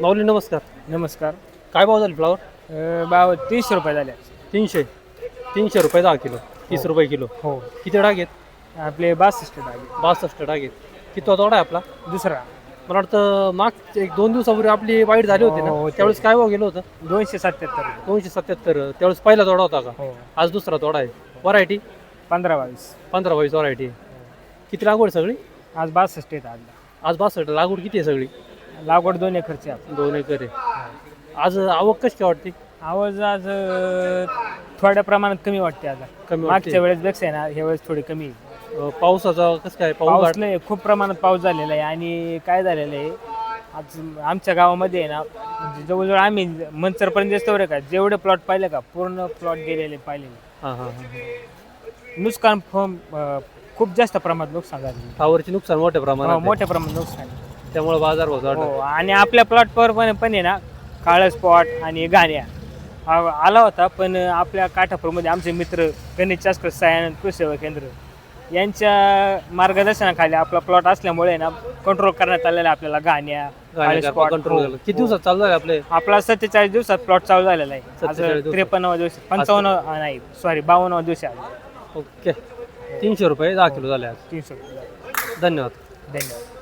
माऊली नमस्कार. नमस्कार. काय भाव झाले फ्लावर? भाव 30 रुपये झाले. 300 रुपये 10 किलो, 30 रुपये किलो. हो. किती डाग आहेत? आपले 62 डागे. 62 डाग आहेत. किती तोडा आहे आपला? दुसरा मला वाटतं माग एक 2 दिवसापूर्वी आपली वाईट झाली होती हो, ना, होते. त्यावेळेस काय भाव गेलं होतं? 277. 277. त्यावेळेस पहिला तोडा होता का? हो. आज दुसरा तोडा आहे. व्हरायटी 15-22. 15-22 व्हरायटी. किती लागवड सगळी? आज 62 आहेत. आज 62. लागवड किती आहे सगळी? लागवड 2 एकरची आहे. 2 एकर आहे. आज आवक कशी काय वाटते? आवाज आज थोड्या प्रमाणात कमी वाटते आता. कमी मागच्या वाटते. वेळेस पेक्षा आहे ना, ह्या वेळेस थोडी कमी आहे. पावसाचा कसं काय? पाऊस लय खूप प्रमाणात पाऊस झालेला आहे आणि काय झालेलं आहे आज आमच्या गावामध्ये आहे ना, म्हणजे जवळजवळ आम्ही मंचरपर्यंत दिसतो बरं का, जेवढे प्लॉट पाहिले का पूर्ण प्लॉट गेलेले पाहिलेले. हां हां हां. नुकसान खूप जास्त प्रमाणात नुकसान झालं. फ्लावरचे नुकसान मोठ्या प्रमाणात आहे. मोठ्या प्रमाणात नुकसान. त्यामुळे बाजार भाव वाढला. हो. आणि आपल्या प्लॉटवर पण आहे ना काळं स्पॉट आणि घाण्या आला होता, पण आपल्या काठापूरमध्ये आमचे मित्र गणेश चास्कर सायानंद कृषी सेवा केंद्र यांच्या मार्गदर्शनाखाली आपला प्लॉट असल्यामुळे ना कंट्रोल करण्यात आलेला आहे आपल्याला घाण्या काळे स्पॉट कंट्रोल झालं. किती दिवसात चालू झाले आपले? आपला 47 दिवसात प्लॉट चालू झालेला आहे. 47 दिवसात. 53 दिवस 55 नाही सॉरी 52 दिवशी आला. ओके. 300 रुपये 10 किलो झाले आज. 300 रुपये. धन्यवाद. धन्यवाद.